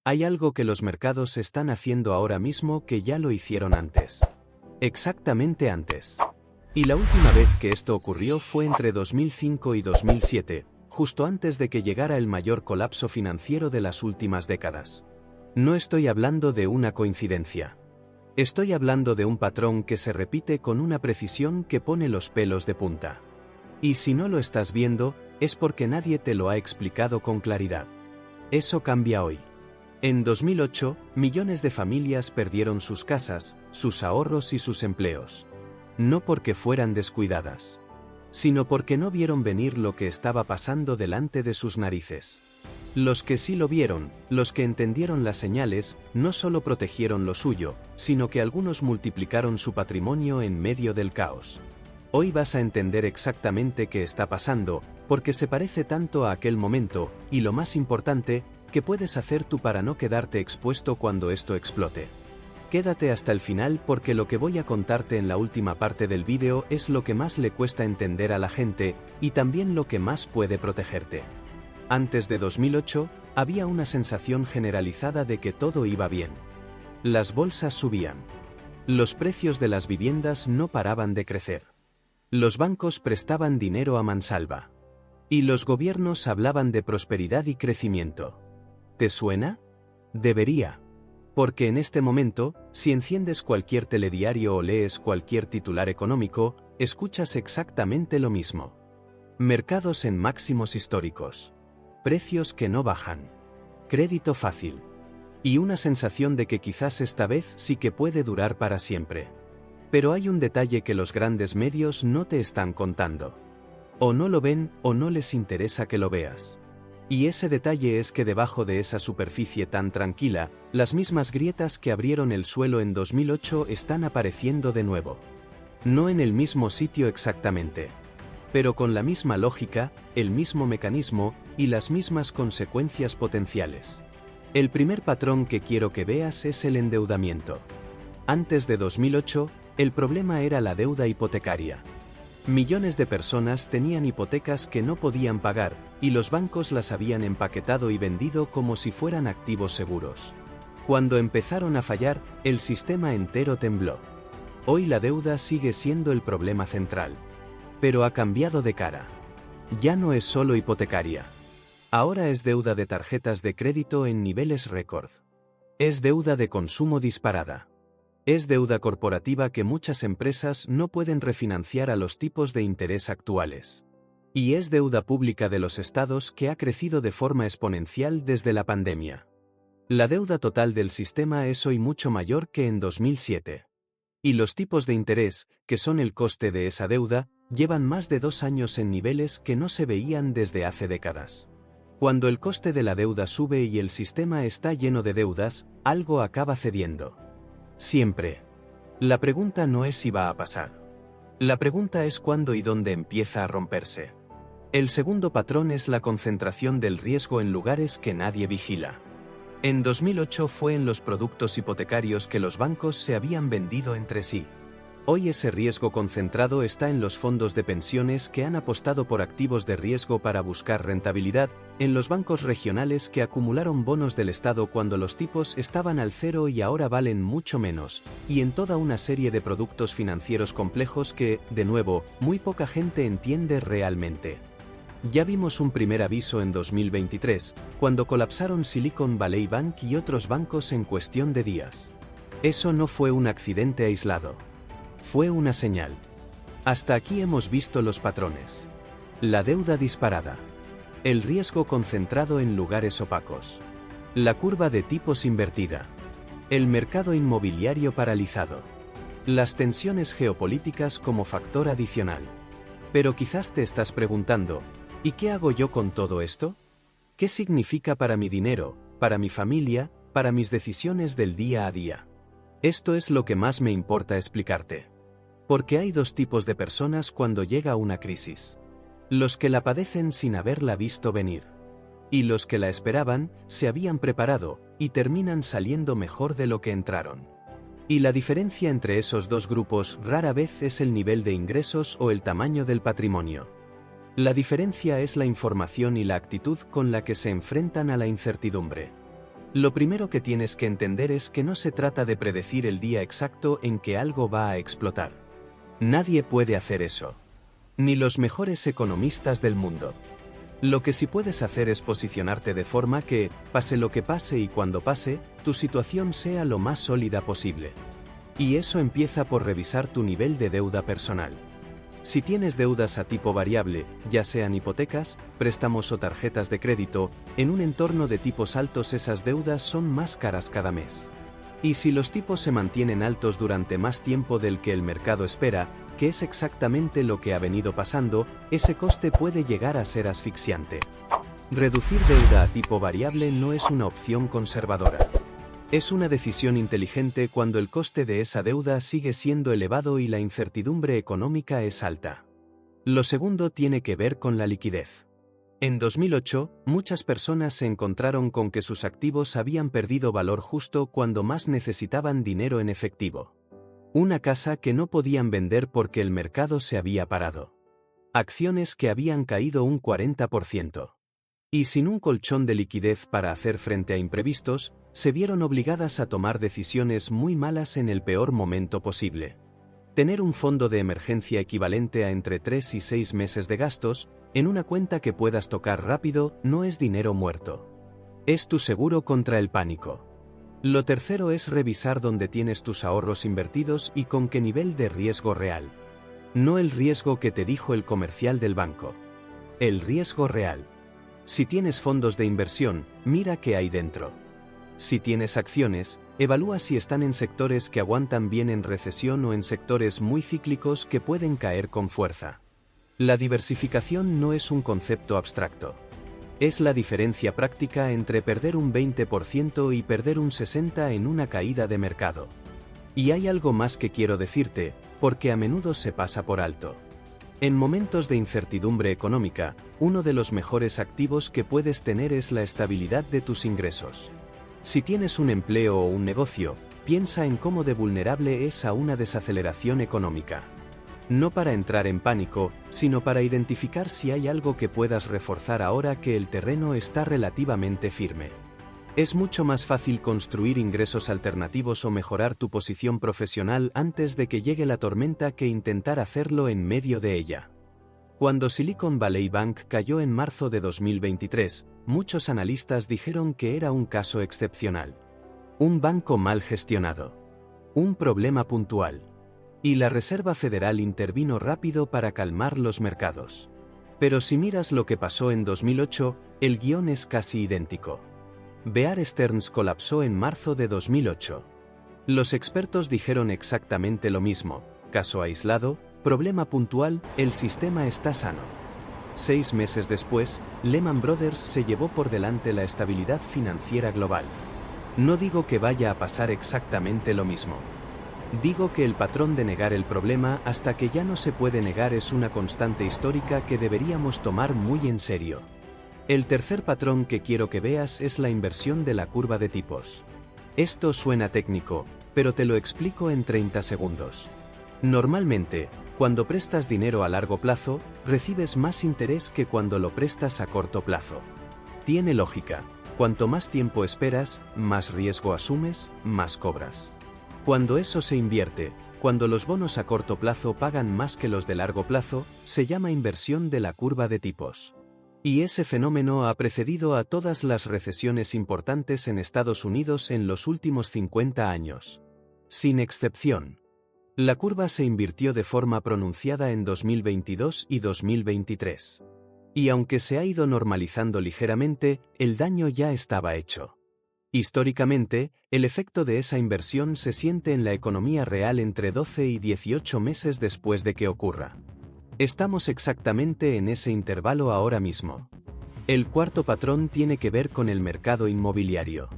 Hay algo que los mercados están haciendo ahora mismo que ya lo hicieron antes. Exactamente antes. Y la última vez que esto ocurrió fue entre 2005 y 2007, justo antes de que llegara el mayor colapso financiero de las últimas décadas. No estoy hablando de una coincidencia. Estoy hablando de un patrón que se repite con una precisión que pone los pelos de punta. Y si no lo estás viendo, es porque nadie te lo ha explicado con claridad. Eso cambia hoy. En 2008, millones de familias perdieron sus casas, sus ahorros y sus empleos. No porque fueran descuidadas, sino porque no vieron venir lo que estaba pasando delante de sus narices. Los que sí lo vieron, los que entendieron las señales, no solo protegieron lo suyo, sino que algunos multiplicaron su patrimonio en medio del caos. Hoy vas a entender exactamente qué está pasando, porque se parece tanto a aquel momento, y lo más importante, ¿qué puedes hacer tú para no quedarte expuesto cuando esto explote? Quédate hasta el final porque lo que voy a contarte en la última parte del vídeo es lo que más le cuesta entender a la gente, y también lo que más puede protegerte. Antes de 2008, había una sensación generalizada de que todo iba bien. Las bolsas subían. Los precios de las viviendas no paraban de crecer. Los bancos prestaban dinero a mansalva. Y los gobiernos hablaban de prosperidad y crecimiento. ¿Te suena? Debería. Porque en este momento, si enciendes cualquier telediario o lees cualquier titular económico, escuchas exactamente lo mismo. Mercados en máximos históricos. Precios que no bajan. Crédito fácil. Y una sensación de que quizás esta vez sí que puede durar para siempre. Pero hay un detalle que los grandes medios no te están contando. O no lo ven o no les interesa que lo veas. Y ese detalle es que debajo de esa superficie tan tranquila, las mismas grietas que abrieron el suelo en 2008 están apareciendo de nuevo. No en el mismo sitio exactamente. Pero con la misma lógica, el mismo mecanismo, y las mismas consecuencias potenciales. El primer patrón que quiero que veas es el endeudamiento. Antes de 2008, el problema era la deuda hipotecaria. Millones de personas tenían hipotecas que no podían pagar, y los bancos las habían empaquetado y vendido como si fueran activos seguros. Cuando empezaron a fallar, el sistema entero tembló. Hoy la deuda sigue siendo el problema central. Pero ha cambiado de cara. Ya no es solo hipotecaria. Ahora es deuda de tarjetas de crédito en niveles récord. Es deuda de consumo disparada. Es deuda corporativa que muchas empresas no pueden refinanciar a los tipos de interés actuales. Y es deuda pública de los estados que ha crecido de forma exponencial desde la pandemia. La deuda total del sistema es hoy mucho mayor que en 2007. Y los tipos de interés, que son el coste de esa deuda, llevan más de 2 años en niveles que no se veían desde hace décadas. Cuando el coste de la deuda sube y el sistema está lleno de deudas, algo acaba cediendo. Siempre. La pregunta no es si va a pasar. La pregunta es cuándo y dónde empieza a romperse. El segundo patrón es la concentración del riesgo en lugares que nadie vigila. En 2008 fue en los productos hipotecarios que los bancos se habían vendido entre sí. Hoy ese riesgo concentrado está en los fondos de pensiones que han apostado por activos de riesgo para buscar rentabilidad, en los bancos regionales que acumularon bonos del Estado cuando los tipos estaban al cero y ahora valen mucho menos, y en toda una serie de productos financieros complejos que, de nuevo, muy poca gente entiende realmente. Ya vimos un primer aviso en 2023, cuando colapsaron Silicon Valley Bank y otros bancos en cuestión de días. Eso no fue un accidente aislado. Fue una señal. Hasta aquí hemos visto los patrones. La deuda disparada. El riesgo concentrado en lugares opacos. La curva de tipos invertida. El mercado inmobiliario paralizado. Las tensiones geopolíticas como factor adicional. Pero quizás te estás preguntando, ¿y qué hago yo con todo esto? ¿Qué significa para mi dinero, para mi familia, para mis decisiones del día a día? Esto es lo que más me importa explicarte. Porque hay dos tipos de personas cuando llega una crisis. Los que la padecen sin haberla visto venir. Y los que la esperaban, se habían preparado, y terminan saliendo mejor de lo que entraron. Y la diferencia entre esos dos grupos rara vez es el nivel de ingresos o el tamaño del patrimonio. La diferencia es la información y la actitud con la que se enfrentan a la incertidumbre. Lo primero que tienes que entender es que no se trata de predecir el día exacto en que algo va a explotar. Nadie puede hacer eso. Ni los mejores economistas del mundo. Lo que sí puedes hacer es posicionarte de forma que, pase lo que pase y cuando pase, tu situación sea lo más sólida posible. Y eso empieza por revisar tu nivel de deuda personal. Si tienes deudas a tipo variable, ya sean hipotecas, préstamos o tarjetas de crédito, en un entorno de tipos altos esas deudas son más caras cada mes. Y si los tipos se mantienen altos durante más tiempo del que el mercado espera, que es exactamente lo que ha venido pasando, ese coste puede llegar a ser asfixiante. Reducir deuda a tipo variable no es una opción conservadora. Es una decisión inteligente cuando el coste de esa deuda sigue siendo elevado y la incertidumbre económica es alta. Lo segundo tiene que ver con la liquidez. En 2008, muchas personas se encontraron con que sus activos habían perdido valor justo cuando más necesitaban dinero en efectivo. Una casa que no podían vender porque el mercado se había parado. Acciones que habían caído un 40%. Y sin un colchón de liquidez para hacer frente a imprevistos, se vieron obligadas a tomar decisiones muy malas en el peor momento posible. Tener un fondo de emergencia equivalente a entre 3 y 6 meses de gastos, en una cuenta que puedas tocar rápido, no es dinero muerto. Es tu seguro contra el pánico. Lo tercero es revisar dónde tienes tus ahorros invertidos y con qué nivel de riesgo real. No el riesgo que te dijo el comercial del banco. El riesgo real. Si tienes fondos de inversión, mira qué hay dentro. Si tienes acciones, evalúa si están en sectores que aguantan bien en recesión o en sectores muy cíclicos que pueden caer con fuerza. La diversificación no es un concepto abstracto. Es la diferencia práctica entre perder un 20% y perder un 60% en una caída de mercado. Y hay algo más que quiero decirte, porque a menudo se pasa por alto. En momentos de incertidumbre económica, uno de los mejores activos que puedes tener es la estabilidad de tus ingresos. Si tienes un empleo o un negocio, piensa en cómo de vulnerable es a una desaceleración económica. No para entrar en pánico, sino para identificar si hay algo que puedas reforzar ahora que el terreno está relativamente firme. Es mucho más fácil construir ingresos alternativos o mejorar tu posición profesional antes de que llegue la tormenta que intentar hacerlo en medio de ella. Cuando Silicon Valley Bank cayó en marzo de 2023, muchos analistas dijeron que era un caso excepcional. Un banco mal gestionado. Un problema puntual. Y la Reserva Federal intervino rápido para calmar los mercados. Pero si miras lo que pasó en 2008, el guión es casi idéntico. Bear Stearns colapsó en marzo de 2008. Los expertos dijeron exactamente lo mismo: caso aislado, problema puntual, el sistema está sano. 6 meses después, Lehman Brothers se llevó por delante la estabilidad financiera global. No digo que vaya a pasar exactamente lo mismo. Digo que el patrón de negar el problema hasta que ya no se puede negar es una constante histórica que deberíamos tomar muy en serio. El tercer patrón que quiero que veas es la inversión de la curva de tipos. Esto suena técnico, pero te lo explico en 30 segundos. Normalmente, cuando prestas dinero a largo plazo, recibes más interés que cuando lo prestas a corto plazo. Tiene lógica: cuanto más tiempo esperas, más riesgo asumes, más cobras. Cuando eso se invierte, cuando los bonos a corto plazo pagan más que los de largo plazo, se llama inversión de la curva de tipos. Y ese fenómeno ha precedido a todas las recesiones importantes en Estados Unidos en los últimos 50 años. Sin excepción. La curva se invirtió de forma pronunciada en 2022 y 2023. Y aunque se ha ido normalizando ligeramente, el daño ya estaba hecho. Históricamente, el efecto de esa inversión se siente en la economía real entre 12 y 18 meses después de que ocurra. Estamos exactamente en ese intervalo ahora mismo. El cuarto patrón tiene que ver con el mercado inmobiliario.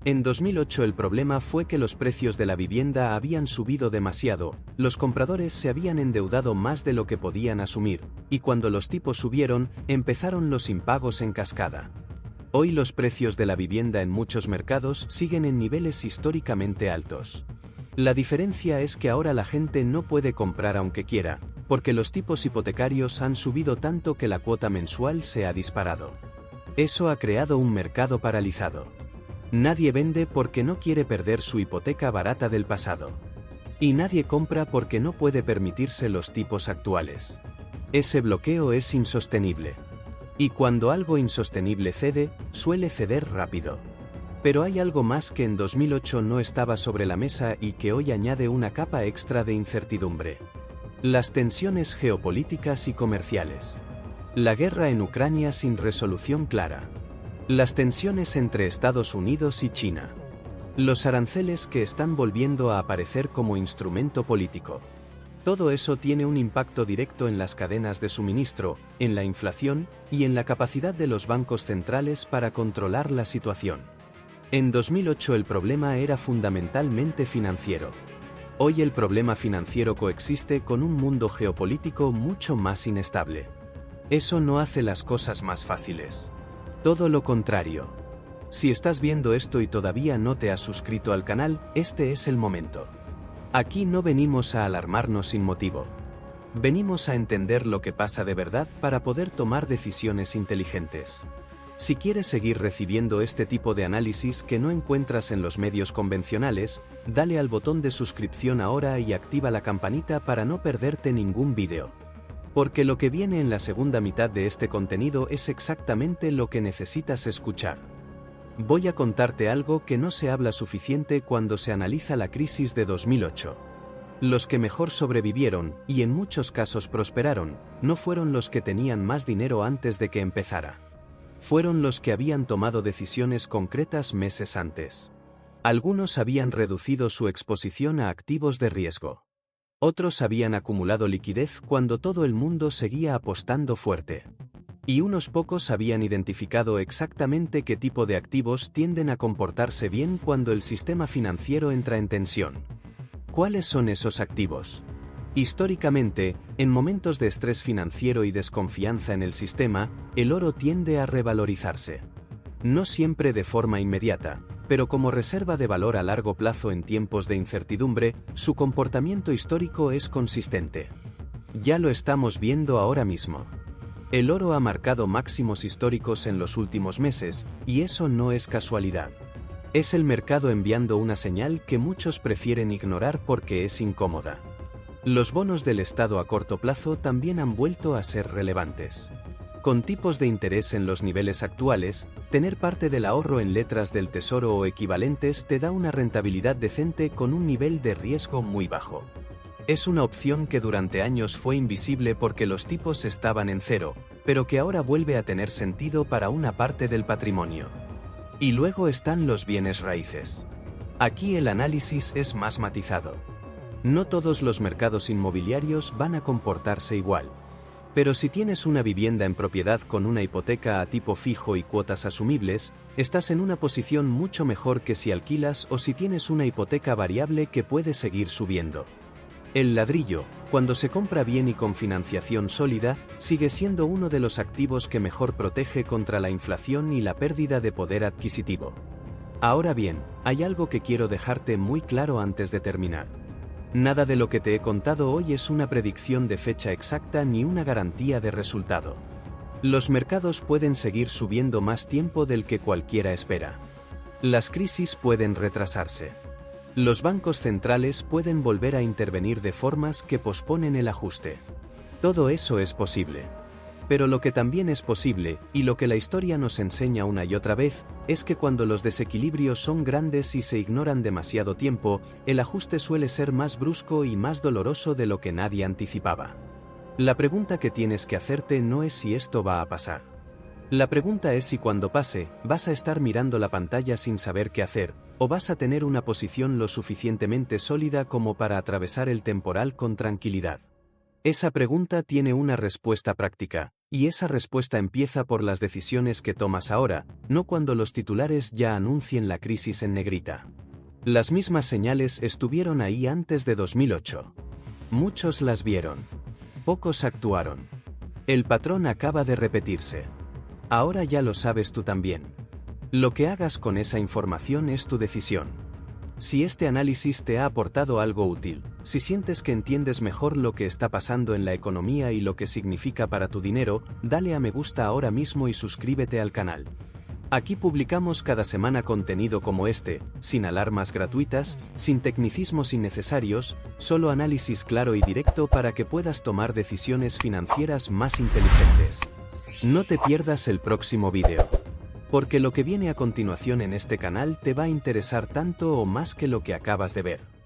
En 2008 el problema fue que los precios de la vivienda habían subido demasiado, los compradores se habían endeudado más de lo que podían asumir, y cuando los tipos subieron, empezaron los impagos en cascada. Hoy los precios de la vivienda en muchos mercados siguen en niveles históricamente altos. La diferencia es que ahora la gente no puede comprar aunque quiera, porque los tipos hipotecarios han subido tanto que la cuota mensual se ha disparado. Eso ha creado un mercado paralizado. Nadie vende porque no quiere perder su hipoteca barata del pasado. Y nadie compra porque no puede permitirse los tipos actuales. Ese bloqueo es insostenible. Y cuando algo insostenible cede, suele ceder rápido. Pero hay algo más que en 2008 no estaba sobre la mesa y que hoy añade una capa extra de incertidumbre. Las tensiones geopolíticas y comerciales. La guerra en Ucrania sin resolución clara. Las tensiones entre Estados Unidos y China. Los aranceles que están volviendo a aparecer como instrumento político. Todo eso tiene un impacto directo en las cadenas de suministro, en la inflación y en la capacidad de los bancos centrales para controlar la situación. En 2008 el problema era fundamentalmente financiero. Hoy el problema financiero coexiste con un mundo geopolítico mucho más inestable. Eso no hace las cosas más fáciles. Todo lo contrario. Si estás viendo esto y todavía no te has suscrito al canal, este es el momento. Aquí no venimos a alarmarnos sin motivo. Venimos a entender lo que pasa de verdad para poder tomar decisiones inteligentes. Si quieres seguir recibiendo este tipo de análisis que no encuentras en los medios convencionales, dale al botón de suscripción ahora y activa la campanita para no perderte ningún vídeo. Porque lo que viene en la segunda mitad de este contenido es exactamente lo que necesitas escuchar. Voy a contarte algo que no se habla suficiente cuando se analiza la crisis de 2008. Los que mejor sobrevivieron, y en muchos casos prosperaron, no fueron los que tenían más dinero antes de que empezara. Fueron los que habían tomado decisiones concretas meses antes. Algunos habían reducido su exposición a activos de riesgo. Otros habían acumulado liquidez cuando todo el mundo seguía apostando fuerte. Y unos pocos habían identificado exactamente qué tipo de activos tienden a comportarse bien cuando el sistema financiero entra en tensión. ¿Cuáles son esos activos? Históricamente, en momentos de estrés financiero y desconfianza en el sistema, el oro tiende a revalorizarse. No siempre de forma inmediata, pero como reserva de valor a largo plazo en tiempos de incertidumbre, su comportamiento histórico es consistente. Ya lo estamos viendo ahora mismo. El oro ha marcado máximos históricos en los últimos meses, y eso no es casualidad. Es el mercado enviando una señal que muchos prefieren ignorar porque es incómoda. Los bonos del Estado a corto plazo también han vuelto a ser relevantes. Con tipos de interés en los niveles actuales, tener parte del ahorro en letras del tesoro o equivalentes te da una rentabilidad decente con un nivel de riesgo muy bajo. Es una opción que durante años fue invisible porque los tipos estaban en cero, pero que ahora vuelve a tener sentido para una parte del patrimonio. Y luego están los bienes raíces. Aquí el análisis es más matizado. No todos los mercados inmobiliarios van a comportarse igual. Pero si tienes una vivienda en propiedad con una hipoteca a tipo fijo y cuotas asumibles, estás en una posición mucho mejor que si alquilas o si tienes una hipoteca variable que puede seguir subiendo. El ladrillo, cuando se compra bien y con financiación sólida, sigue siendo uno de los activos que mejor protege contra la inflación y la pérdida de poder adquisitivo. Ahora bien, hay algo que quiero dejarte muy claro antes de terminar. Nada de lo que te he contado hoy es una predicción de fecha exacta ni una garantía de resultado. Los mercados pueden seguir subiendo más tiempo del que cualquiera espera. Las crisis pueden retrasarse. Los bancos centrales pueden volver a intervenir de formas que posponen el ajuste. Todo eso es posible. Pero lo que también es posible, y lo que la historia nos enseña una y otra vez, es que cuando los desequilibrios son grandes y se ignoran demasiado tiempo, el ajuste suele ser más brusco y más doloroso de lo que nadie anticipaba. La pregunta que tienes que hacerte no es si esto va a pasar. La pregunta es si cuando pase, vas a estar mirando la pantalla sin saber qué hacer, o vas a tener una posición lo suficientemente sólida como para atravesar el temporal con tranquilidad. Esa pregunta tiene una respuesta práctica, y esa respuesta empieza por las decisiones que tomas ahora, no cuando los titulares ya anuncien la crisis en negrita. Las mismas señales estuvieron ahí antes de 2008. Muchos las vieron. Pocos actuaron. El patrón acaba de repetirse. Ahora ya lo sabes tú también. Lo que hagas con esa información es tu decisión. Si este análisis te ha aportado algo útil, si sientes que entiendes mejor lo que está pasando en la economía y lo que significa para tu dinero, dale a me gusta ahora mismo y suscríbete al canal. Aquí publicamos cada semana contenido como este, sin alarmas gratuitas, sin tecnicismos innecesarios, solo análisis claro y directo para que puedas tomar decisiones financieras más inteligentes. No te pierdas el próximo vídeo, porque lo que viene a continuación en este canal te va a interesar tanto o más que lo que acabas de ver.